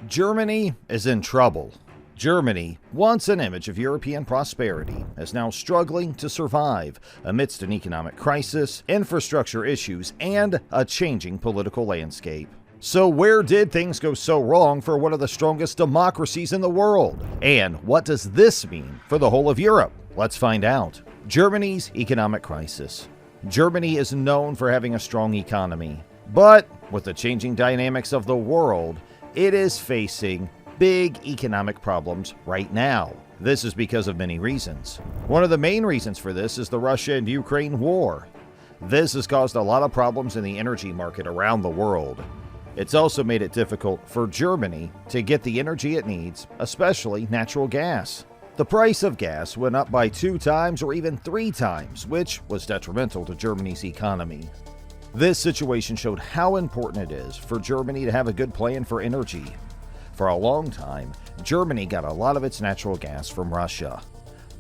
Germany is in trouble. Germany, once an image of European prosperity, is now struggling to survive amidst an economic crisis, infrastructure issues, and a changing political landscape. So where did things go so wrong for one of the strongest democracies in the world? And what does this mean for the whole of Europe? Let's find out. Germany's economic crisis. Germany is known for having a strong economy, but with the changing dynamics of the world, it is facing big economic problems right now. This is because of many reasons. One of the main reasons for this is the Russia and Ukraine war. This has caused a lot of problems in the energy market around the world. It's also made it difficult for Germany to get the energy it needs, especially natural gas. The price of gas went up by 2 times or even 3 times, which was detrimental to Germany's economy. This situation showed how important it is for Germany to have a good plan for energy. For a long time, Germany got a lot of its natural gas from Russia.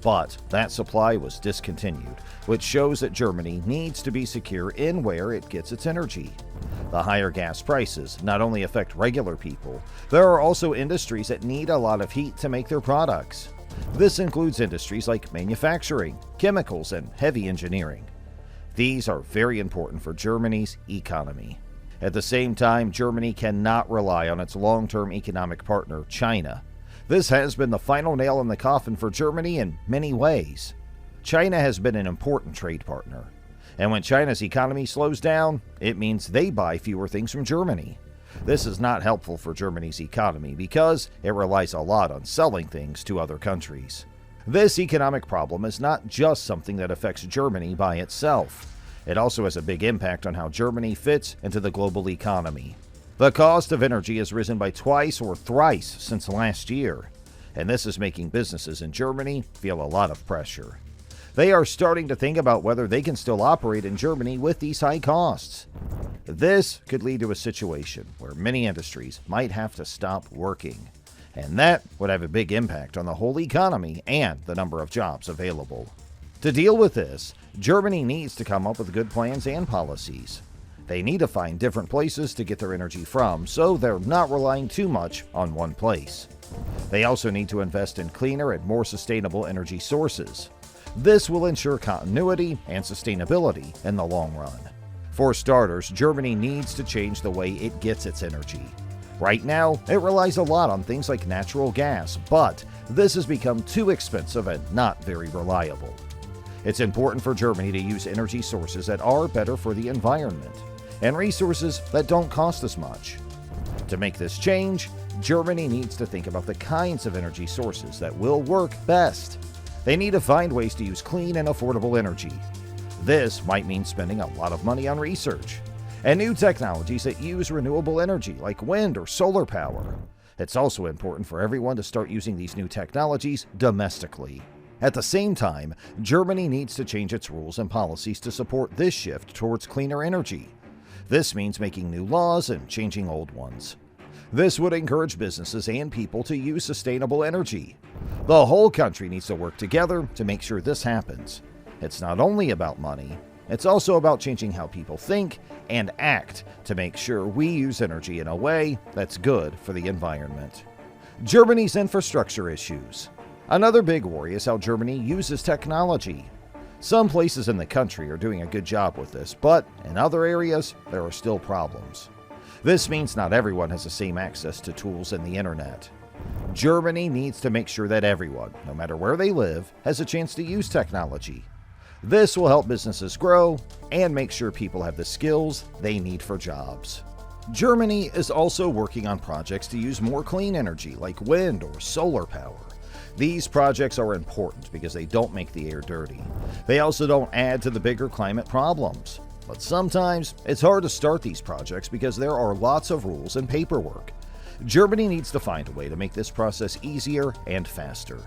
But that supply was discontinued, which shows that Germany needs to be secure in where it gets its energy. The higher gas prices not only affect regular people, there are also industries that need a lot of heat to make their products. This includes industries like manufacturing, chemicals, and heavy engineering. These are very important for Germany's economy. At the same time, Germany cannot rely on its long-term economic partner, China. This has been the final nail in the coffin for Germany in many ways. China has been an important trade partner, and when China's economy slows down, it means they buy fewer things from Germany. This is not helpful for Germany's economy because it relies a lot on selling things to other countries. This economic problem is not just something that affects Germany by itself. It also has a big impact on how Germany fits into the global economy. The cost of energy has risen by twice or thrice since last year, and this is making businesses in Germany feel a lot of pressure. They are starting to think about whether they can still operate in Germany with these high costs. This could lead to a situation where many industries might have to stop working, and that would have a big impact on the whole economy and the number of jobs available. To deal with this, Germany needs to come up with good plans and policies. They need to find different places to get their energy from, so they're not relying too much on one place. They also need to invest in cleaner and more sustainable energy sources. This will ensure continuity and sustainability in the long run. For starters, Germany needs to change the way it gets its energy. Right now, it relies a lot on things like natural gas, but this has become too expensive and not very reliable. It's important for Germany to use energy sources that are better for the environment and resources that don't cost as much. To make this change, Germany needs to think about the kinds of energy sources that will work best. They need to find ways to use clean and affordable energy. This might mean spending a lot of money on research and new technologies that use renewable energy like wind or solar power. It's also important for everyone to start using these new technologies domestically. At the same time, Germany needs to change its rules and policies to support this shift towards cleaner energy. This means making new laws and changing old ones. This would encourage businesses and people to use sustainable energy. The whole country needs to work together to make sure this happens. It's not only about money, it's also about changing how people think and act to make sure we use energy in a way that's good for the environment. Germany's infrastructure issues. Another big worry is how Germany uses technology. Some places in the country are doing a good job with this, but in other areas, there are still problems. This means not everyone has the same access to tools and the internet. Germany needs to make sure that everyone, no matter where they live, has a chance to use technology. This will help businesses grow and make sure people have the skills they need for jobs. Germany is also working on projects to use more clean energy like wind or solar power. These projects are important because they don't make the air dirty. They also don't add to the bigger climate problems. But sometimes it's hard to start these projects because there are lots of rules and paperwork. Germany needs to find a way to make this process easier and faster.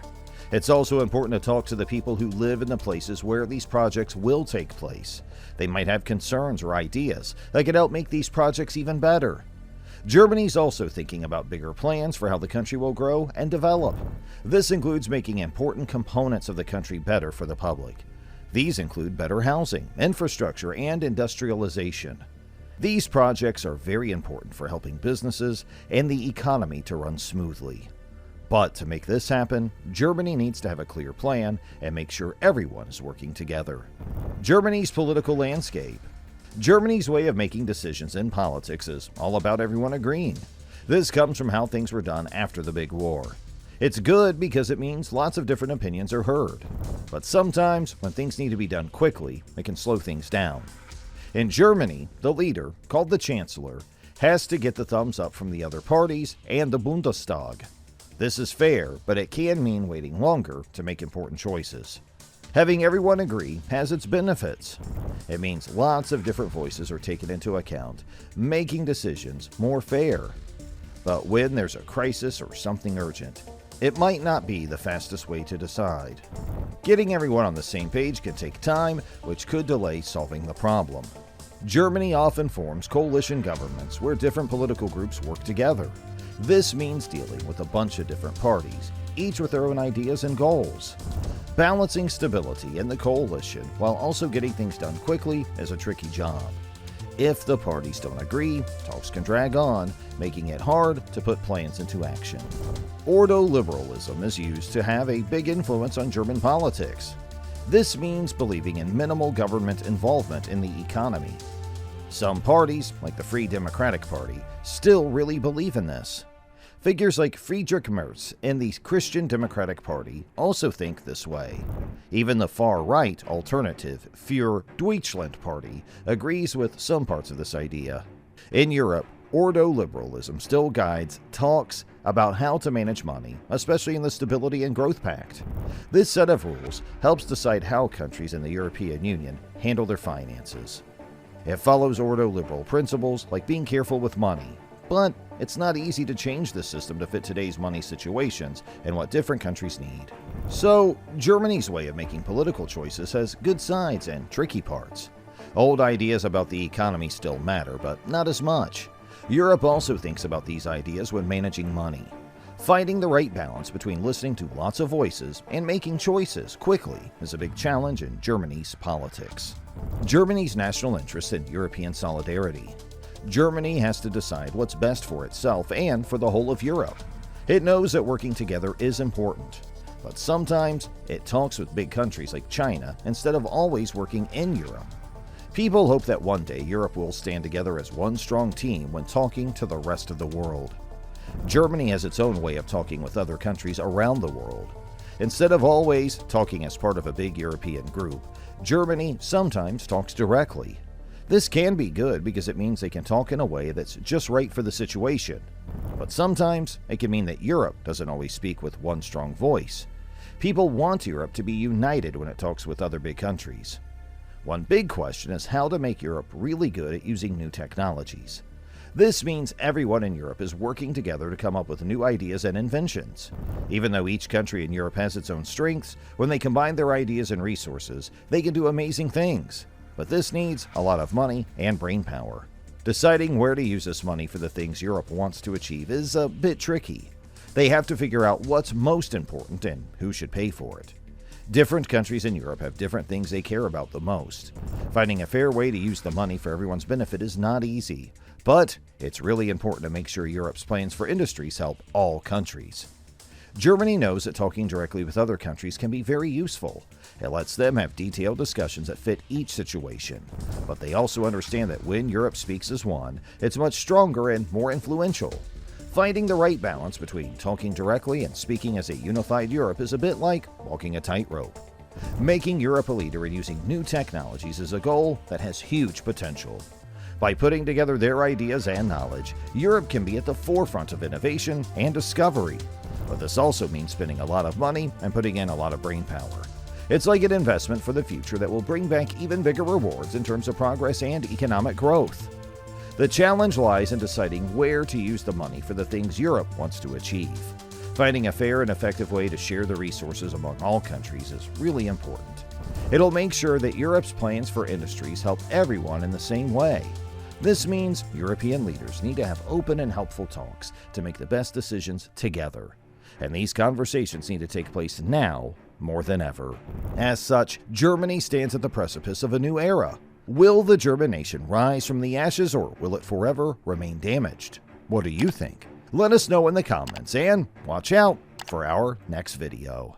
It's also important to talk to the people who live in the places where these projects will take place. They might have concerns or ideas that could help make these projects even better. Germany's also thinking about bigger plans for how the country will grow and develop. This includes making important components of the country better for the public. These include better housing, infrastructure, and industrialization. These projects are very important for helping businesses and the economy to run smoothly. But to make this happen, Germany needs to have a clear plan and make sure everyone is working together. Germany's political landscape. Germany's way of making decisions in politics is all about everyone agreeing. This comes from how things were done after the Big War. It's good because it means lots of different opinions are heard. But sometimes, when things need to be done quickly, it can slow things down. In Germany, the leader, called the Chancellor, has to get the thumbs up from the other parties and the Bundestag. This is fair, but it can mean waiting longer to make important choices. Having everyone agree has its benefits. It means lots of different voices are taken into account, making decisions more fair. But when there's a crisis or something urgent, it might not be the fastest way to decide. Getting everyone on the same page can take time, which could delay solving the problem. Germany often forms coalition governments where different political groups work together. This means dealing with a bunch of different parties, each with their own ideas and goals. Balancing stability in the coalition while also getting things done quickly is a tricky job. If the parties don't agree, talks can drag on, making it hard to put plans into action. Ordoliberalism is used to have a big influence on German politics. This means believing in minimal government involvement in the economy. Some parties, like the Free Democratic Party, still really believe in this. Figures like Friedrich Merz in the Christian Democratic Party also think this way. Even the far-right alternative Für Deutschland Party agrees with some parts of this idea. In Europe, ordoliberalism still guides talks about how to manage money, especially in the Stability and Growth Pact. This set of rules helps decide how countries in the European Union handle their finances. It follows ordoliberal principles like being careful with money, but it's not easy to change this system to fit today's money situations and what different countries need. So, Germany's way of making political choices has good sides and tricky parts. Old ideas about the economy still matter, but not as much. Europe also thinks about these ideas when managing money. Finding the right balance between listening to lots of voices and making choices quickly is a big challenge in Germany's politics. Germany's national interest in European solidarity. Germany has to decide what's best for itself and for the whole of Europe. It knows that working together is important, but sometimes it talks with big countries like China instead of always working in Europe. People hope that one day Europe will stand together as one strong team when talking to the rest of the world. Germany has its own way of talking with other countries around the world. Instead of always talking as part of a big European group, Germany sometimes talks directly. This can be good because it means they can talk in a way that's just right for the situation. But sometimes it can mean that Europe doesn't always speak with one strong voice. People want Europe to be united when it talks with other big countries. One big question is how to make Europe really good at using new technologies. This means everyone in Europe is working together to come up with new ideas and inventions. Even though each country in Europe has its own strengths, when they combine their ideas and resources, they can do amazing things. But this needs a lot of money and brain power. Deciding where to use this money for the things Europe wants to achieve is a bit tricky. They have to figure out what's most important and who should pay for it. Different countries in Europe have different things they care about the most. Finding a fair way to use the money for everyone's benefit is not easy, but it's really important to make sure Europe's plans for industries help all countries. Germany knows that talking directly with other countries can be very useful. It lets them have detailed discussions that fit each situation. But they also understand that when Europe speaks as one, it's much stronger and more influential. Finding the right balance between talking directly and speaking as a unified Europe is a bit like walking a tightrope. Making Europe a leader in using new technologies is a goal that has huge potential. By putting together their ideas and knowledge, Europe can be at the forefront of innovation and discovery. But this also means spending a lot of money and putting in a lot of brain power. It's like an investment for the future that will bring back even bigger rewards in terms of progress and economic growth. The challenge lies in deciding where to use the money for the things Europe wants to achieve. Finding a fair and effective way to share the resources among all countries is really important. It'll make sure that Europe's plans for industries help everyone in the same way. This means European leaders need to have open and helpful talks to make the best decisions together. And these conversations need to take place now more than ever. As such, Germany stands at the precipice of a new era. Will the German nation rise from the ashes, or will it forever remain damaged? What do you think? Let us know in the comments, and watch out for our next video.